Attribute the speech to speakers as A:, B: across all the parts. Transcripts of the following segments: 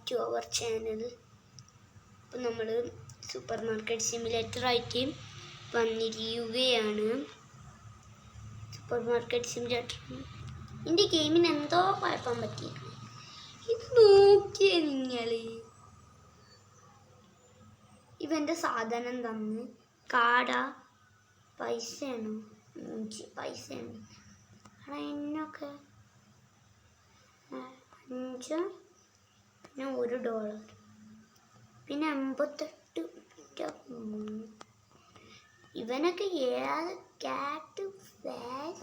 A: To our channel. അപ്പോൾ നമ്മൾ super market simulator ആയിട്ട് വന്നിരിക്കുകയാണ്. സൂപ്പർ മാർക്കറ്റ് സിമുലേറ്റർ എൻ്റെ ഗെയിമിന് എന്തോ കുഴപ്പം പറ്റി. ഇത് നോക്കിയേ നിങ്ങൾ, ഇവൻ്റെ സാധനം തന്ന് കാട പൈസയാണോ പൈസയാണ് എന്നൊക്കെ 5 പിന്നെ $1 പിന്നെ 58. ഇവനൊക്കെ ഏത് കാറ്റ് $5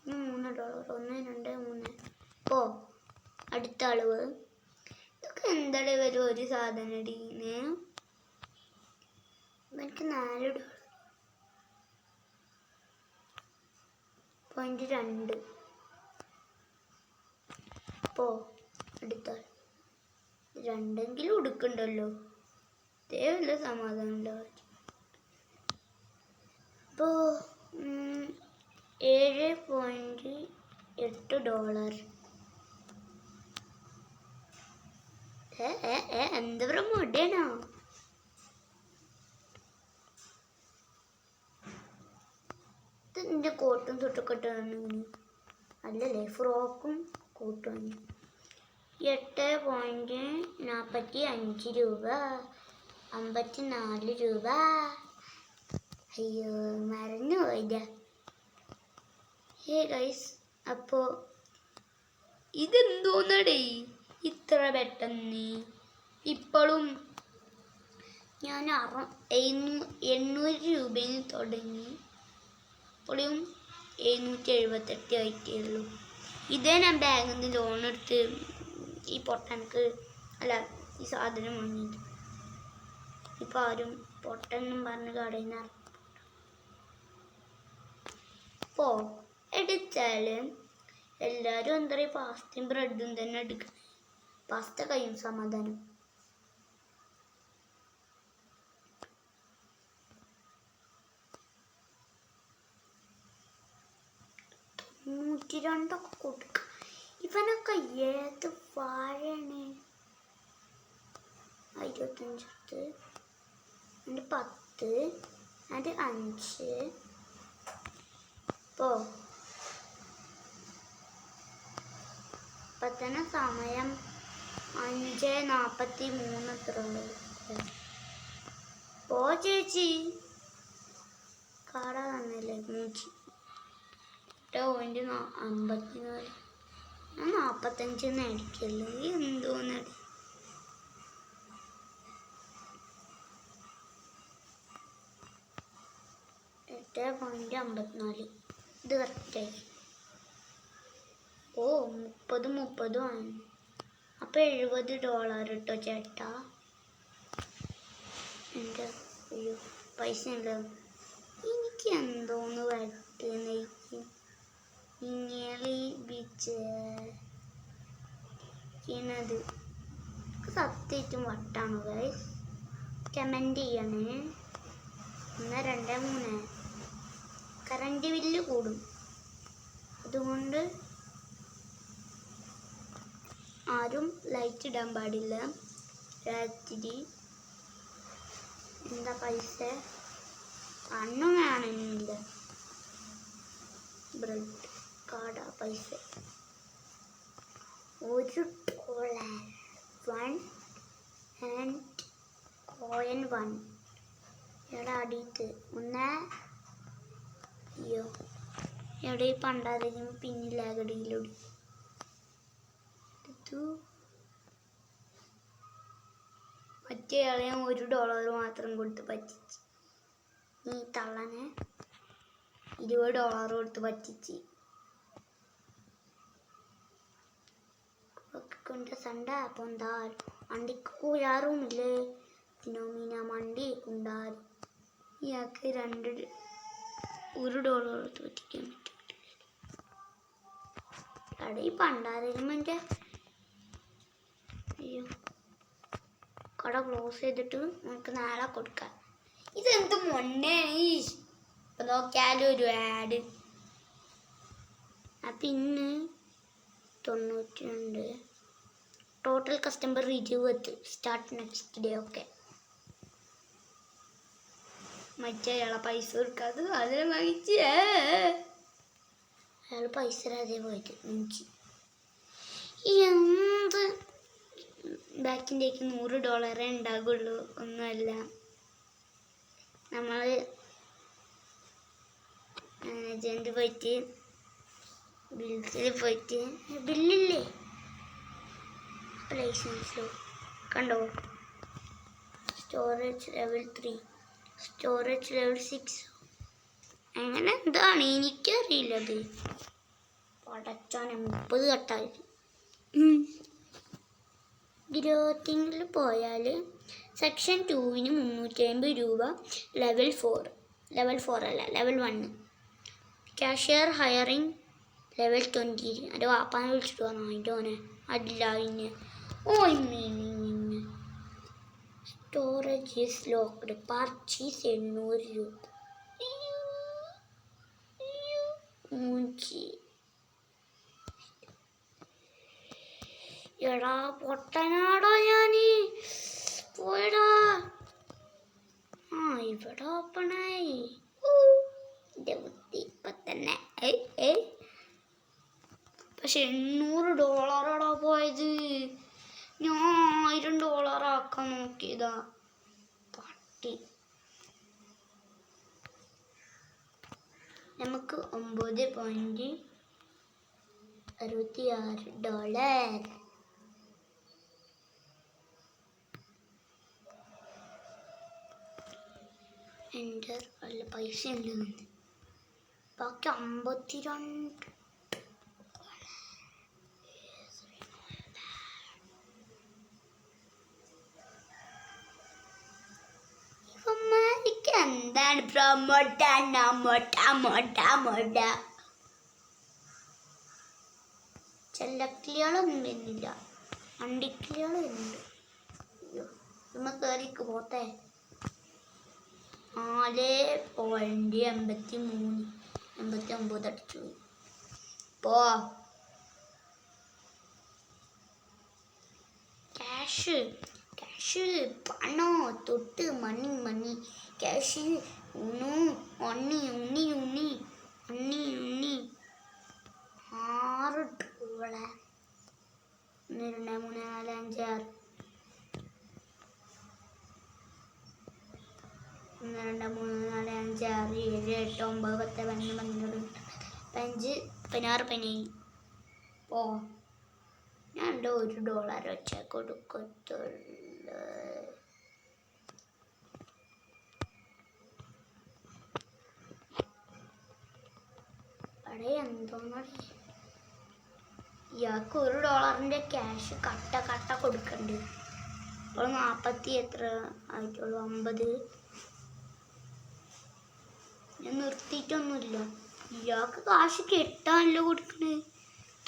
A: $3 1 2 3. ഓ അടുത്ത അളവ് ഇതൊക്കെ എന്താണ് വരും ഒരു സാധനം അടിന്. എനിക്ക് $4.2. അപ്പോൾ അടുത്ത 2 ഉടുക്കണ്ടല്ലോ, ഇതേ വല്ല സമാധാനമുള്ള. അപ്പോൾ $7.8. എന്താ പറയുക മുടയാണോ? ഇതിൻ്റെ കോട്ടും തൊട്ടൊക്കെ ഇട്ടാണ് അല്ലല്ലേ, ഫ്രോക്കും കോട്ടും. $8.45, $54. അയ്യോ മറന്നു പോയില്ല. ഗൈസ്, അപ്പോൾ ഇതെന്തോന്നടേ ഇത്ര പെട്ടെന്ന്? ഇപ്പോഴും ഞാൻ 800 രൂപയിൽ തുടങ്ങി, ഇപ്പോഴും 778 ആയിട്ടേ ഉള്ളൂ. ഇതേ ഞാൻ ബാങ്കിൽ നിന്ന് ലോൺ എടുത്ത് ഈ പൊട്ടനക്ക് ഈ സാധനം വാങ്ങിയിട്ട്. ഇപ്പം ആരും പൊട്ടെന്നും പറഞ്ഞ് കടയിൽ നിന്ന് ഇപ്പോൾ എടുത്താൽ എല്ലാവരും എന്താ പറയുക പാസ്തയും ബ്രെഡും തന്നെ എടുക്കണം. പാസ്ത കഴിയും സമാധാനം. $102 കൊടുക്കുക. ഇവനൊക്കെ ഏത് വാഴയാണ്? 25 and 10 and 5. ഇപ്പോൾ ഇപ്പം തന്നെ സമയം 5:43 എത്ര ഉള്ളൂ. പോ ചേച്ചി, കാട തന്നല്ലേ 154. ഞാൻ 45 അടിക്കല്ലോ, എന്തോന്ന്. $8.54 ഇത് കറക്റ്റായി. ഓ 30 ആണ്. അപ്പോൾ $70 കേട്ടോ ചേട്ടാ. എൻ്റെ അയ്യോ പൈസ ഉണ്ടോ? എനിക്ക് എന്തോന്ന് വരട്ടുന്നേക്ക് ഇങ്ങനെ ബിച്ചത് സത്യമായിട്ടും വട്ടാണ്. ഗൈസ് കമൻറ്റ് ചെയ്യണേ. 1 2 3 കറണ്ട് ബില്ല് കൂടും, അതുകൊണ്ട് ആരും ലൈറ്റ് ഇടാൻ പാടില്ല രാത്രി. എന്താ പൈസ അണ്ണും കാണുന്നില്ല. ബ്രെഡ് കാട പൈസ $1 1 and $1. എവിടെ അടിയിട്ട് 1. അയ്യോ എവിടെ പണ്ടാതിരിക്കും പിന്നില്ല ഗടിയിലൂടെ മറ്റേ ആളെ ഞാൻ $1 മാത്രം കൊടുത്ത് പറ്റിച്ച്. ഈ തള്ളനെ $20 കൊടുത്ത് പറ്റിച്ച്. കൊണ്ട് സണ്ട പൊന്താൽ അണ്ടിക്ക് യാറുമില്ലേ തിനോമീന മണ്ടി കുണ്ടാൽ. ഇയാൾക്ക് $1 കൊടുത്ത് പറ്റിക്കാൻ പറ്റും. കടയിൽ പണ്ടാതിരുമ്പോൾ എൻ്റെ അയ്യോ കട ക്ലോസ് ചെയ്തിട്ട് നമുക്ക് നാളെ കൊടുക്കാം. ഇതെന്ത് മൊണ്ണേ. ഇപ്പം നോക്കിയാലും ഒരു ആഡ് അപ്പം ഇന്ന് 92 total customer 20 start next day. Okay, മറ്റേ അയാളെ പൈസ കൊടുക്കാതെ അതിനെ വാങ്ങിച്ച് അയാൾ പൈസ അതേ പോയിട്ട് എനിക്ക് എന്ത് ബാക്കിൻ്റെക്ക് $100 ഉണ്ടാകുള്ളൂ. ഒന്നുമല്ല, നമ്മൾ മാനേജ്മെൻറ്റ് പോയിട്ട് ബിൽസിൽ പോയിട്ട് ബില്ലില്ലേ ലൈസൻസിലോ കണ്ടോ, സ്റ്റോറേജ് ലെവൽ 3, സ്റ്റോറേജ് ലെവൽ 6, അങ്ങനെ എന്താണ് എനിക്കറിയില്ലത്. പടച്ചാനെ 30 കട്ടായി. ഗ്രോത്തിങ്ങിൽ പോയാൽ സെക്ഷൻ 2-ന് $350, ലെവൽ 4 അല്ല ലെവൽ 1. Cashier hiring level 20. എൻ്റെ വാപ്പാനെ വിളിച്ചിട്ട് വന്നു അതിൻ്റെ ഓനെ അല്ല ഇന്ന് സ്റ്റോറേജ് ഈസ് ലോക്ക്ഡ്, പർച്ചേസ് $800. എടാ പൊട്ടനാടോ ഞാൻ പോയടാ. ഇവിടെ ഓപ്പണായി എൻ്റെ ബുദ്ധി ഇപ്പം തന്നെ. പക്ഷെ $800 പോയത്. ഞാൻ $1000 ആക്കാൻ നോക്കിയതാ പട്ടി. നമുക്ക് $9.66. എൻ്റെ നല്ല പൈസ ഉണ്ട്. ബാക്കി 52. എന്താണ് പ്രൊമോട്ട ചെല്ലക്കിളികളൊന്നും വരുന്നില്ല, അണ്ടിക്കിളികൾ വരുന്നുണ്ട്. അയ്യോ നമ്മൾ കയറിക്ക് പോട്ടെ. 4.83 അടിച്ചു പോ. ക്യാഷ് പണോ തൊട്ട് മണി ക്യാഷ് ഉണ്ണി $6. 1 2 3 4 5 6 1 2 3 4 5 6 7 8 9 10 11 12 15 16 പോ. ഞാൻ $1 വെച്ചാൽ കൊടുക്കത്തുള്ളൂ. അവിടെ എന്തോന്നടി ഇയാൾക്ക് $1 ക്യാഷ് കട്ട കൊടുക്കണ്ട്. അപ്പോൾ 40 എത്ര ആയിട്ടുള്ളൂ, 50. ഞാൻ നിർത്തിയിട്ടൊന്നുമില്ല. ഇയാൾക്ക് കാശ് കെട്ടാനല്ലോ കൊടുക്കണേ.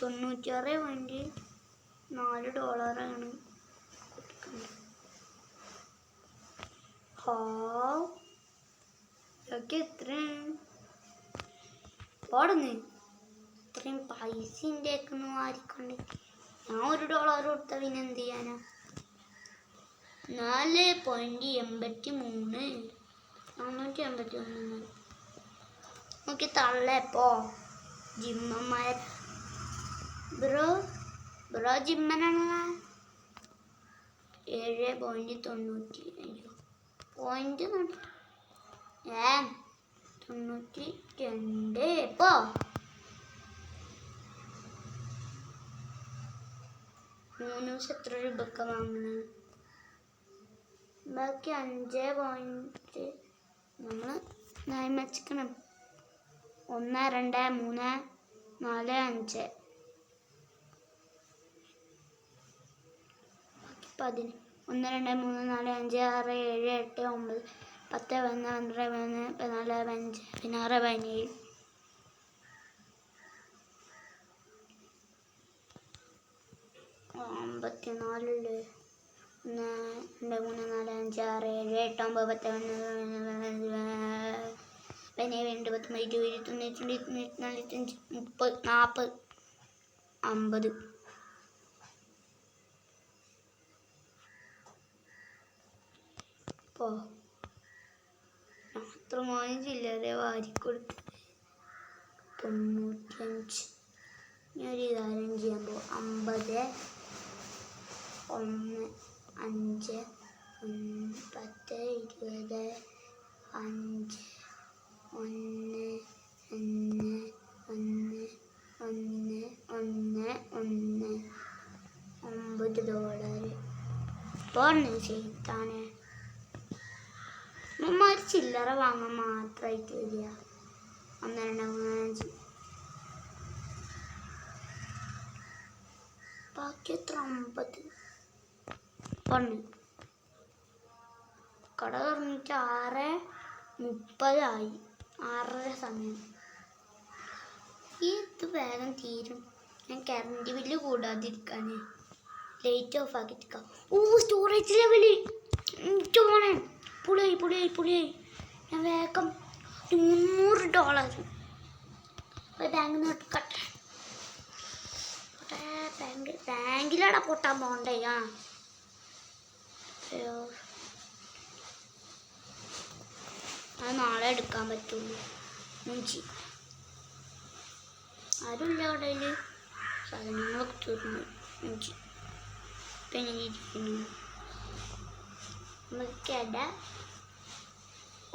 A: 96.4 കൊടുക്കണ്ടേ. ഇയാൾക്ക് എത്രയാണ് ഓടുന്നേ? ഇത്രയും പൈസൻ്റെ ഒന്നും ആരിക്കൊണ്ട് ഞാൻ $1 കൊടുത്ത പിന്നെ എന്ത് ചെയ്യാനാ? 4.83 481 നോക്കി തള്ളപ്പോ ജിമ്മന്മാർ. ബ്രോ ജിമ്മനാണല്ല. 7.90. അയ്യോ പോയിന്റ് 92 ഇപ്പോ. മൂന്നൂസ് എത്ര രൂപക്ക് വാങ്ങണ? ബാക്കി 5 പോയിന്റ് നമ്മൾ വെച്ചിക്കണം. 1 2 3 4 5 ബാക്കി 10. 1 2 3 4 5 6 7 8 9 10 11 12 13 14 15 16 17 54. 1 2 3 4 5 6 7 8 9 10 11 17 19 20 21 22 23 24 25 50 ഇപ്പോൾ മാത്രമായി ചില്ലറെ വാരിക്കൊടുത്ത് 95 ഞാൻ ഒരു കാര്യം ചെയ്യാൻ പോകും 50 1 5 10 20 5 1 1 1 1 1 1 $9 പോണേ ചെയ്താനെ ഉമ്മമാർ ചില്ലറ വാങ്ങാൻ മാത്രമായിട്ട് വരിക 1 2 3 5 ബാക്കി എത്ര 50 പൊണ്ണ് കട തുറന്നിട്ട് 6:30 ആയി 6:30 സമയം ഇത് വേഗം തീരും ഞാൻ കറണ്ട് ബില്ല് കൂടാതിരിക്കാൻ ലൈറ്റ് ഓഫ് ആക്കിയിരിക്കാം സ്റ്റോറേജ് ലെവല് പോണേ പുളിയായി ഞാൻ വേഗം $300 ബാങ്കിൽ നിന്ന് എടുക്കട്ടെ ബാങ്കിലവിടെ പൊട്ടാൻ പോകണ്ടേ അത് നാളെ എടുക്കാൻ പറ്റുള്ളൂ മൂഞ്ചി ആരുമില്ല കടയിൽ സാധനങ്ങളൊക്കെ തീർന്നു മൂഞ്ചി ഇപ്പം എങ്ങനെ ഇരിക്കുന്നു നമുക്ക് കട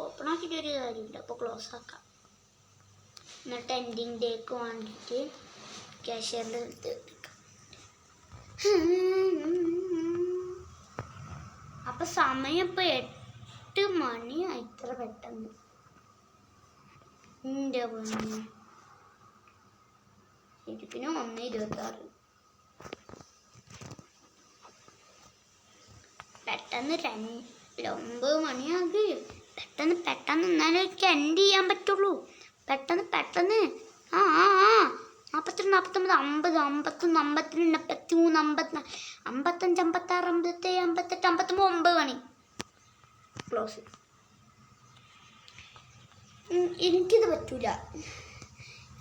A: ഓപ്പൺ ആക്കിയിട്ട് ഒരു കാര്യമില്ല അപ്പോൾ ക്ലോസ് ആക്കാം എന്നിട്ട് എൻഡിങ് ഡേക്ക് വേണ്ടിയിട്ട് ക്യാഷ്യറിൻ്റെ അടുത്ത് എത്തിക്കാം അപ്പം സമയം ഇപ്പോൾ 8 മണിയായി ഇത്ര പെട്ടെന്ന് എൻ്റെ പൊന്നെ ശരിക്കും 1:26 പെട്ടെന്ന് 9 മണിയാകെ പെട്ടെന്ന് എന്നാലും എനിക്ക് എൻഡ് ചെയ്യാൻ പറ്റുള്ളൂ പെട്ടെന്ന് 42 43 50 51 52 53 54 55 56 57 58 59 മണി ക്ലോസ് എനിക്കിത് പറ്റൂല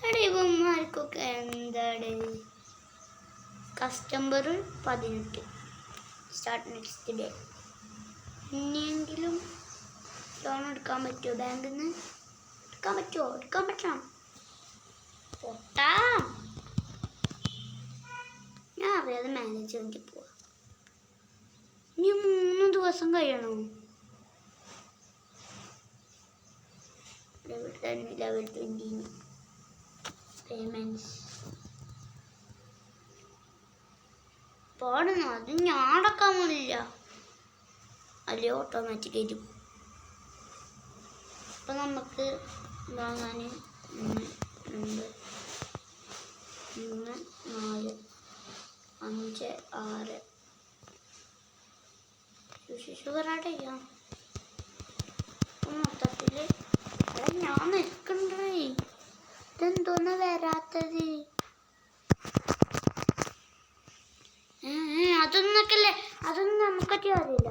A: എവിടെ ഇവന്മാർക്കൊക്കെ എന്താണ് കസ്റ്റമർ 18 സ്റ്റാർട്ട് നെക്സ്റ്റ് ഡേ ഇനിയെങ്കിലും ലോൺ എടുക്കാൻ പറ്റുമോ ബാങ്കിൽ നിന്ന് എടുക്കാൻ പറ്റണം പൊട്ടാ ഞാൻ അറിയാതെ മാനേജ് വേണ്ടി പോവാ ഇനി 3 ദിവസം കഴിയണോ ലെവൽ 20 പേയ്മെൻറ്റ്സ് പാടുന്നു അത് ഞാൻ അടക്കാൻ പോലില്ല അല്ലേ ഓട്ടോമാറ്റിക്കായിട്ട് അപ്പം നമുക്ക് വാങ്ങാൻ 1 2 3 4 5 6 ഷുഗറായിട്ട് ചെയ്യാം മൊത്തത്തിൽ ഞാൻ നിൽക്കണ്ടേ ഇതെന്തോന്ന് വരാത്തത് അതൊന്നും നമുക്കൊക്കെ അറിയില്ല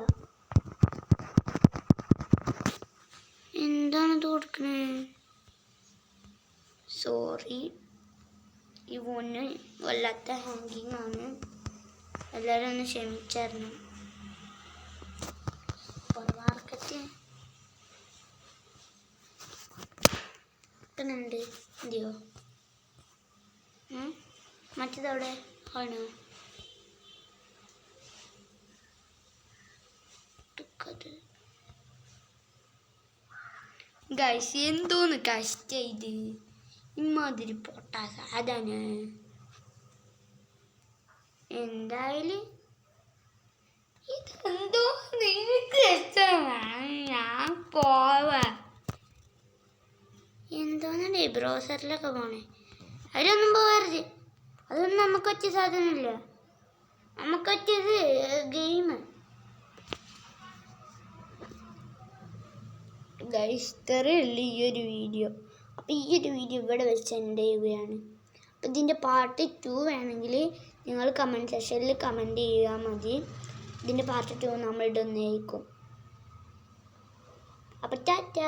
A: എന്താണിത് കൊടുക്കണേ സോറി ഈ ഫോണിന് വല്ലാത്ത ഹാങ്കിങ് ആണ് എല്ലാവരും ഒന്ന് ക്ഷമിച്ചായിരുന്നു മാർക്കറ്റ് ഉണ്ട് എന്തിയോ മറ്റേതവിടെ ആണോ ഗൈസ് എന്തോന്ന് കഷ്ടത് ഇമാതിരി പൊട്ടാ സാധന എന്തായാലും ഇതെന്തോ നിനക്ക് ഞാൻ പോവാ എന്തോന്നേ ബ്രൗസറിലൊക്കെ പോണേ അതിലൊന്നും പോകരുത് അതൊന്നും നമുക്ക് പറ്റിയ സാധനമില്ല നമുക്ക് പറ്റിയത് ഗെയിം ഗൈസ് ഇത്രയുള്ള ഈ ഒരു വീഡിയോ അപ്പോൾ ഈ ഒരു വീഡിയോ ഇവിടെ വെച്ച് എൻഡ് ചെയ്യുകയാണ് അപ്പോൾ ഇതിൻ്റെ പാർട്ട് 2 വേണമെങ്കിൽ നിങ്ങൾ കമൻറ്റ് സെക്ഷനിൽ കമൻറ്റ് ചെയ്യാൽ മതി ഇതിൻ്റെ പാർട്ട് 2 നമ്മൾ ഇടുന്നതായിരിക്കും അപ്പോൾ ടാറ്റാ.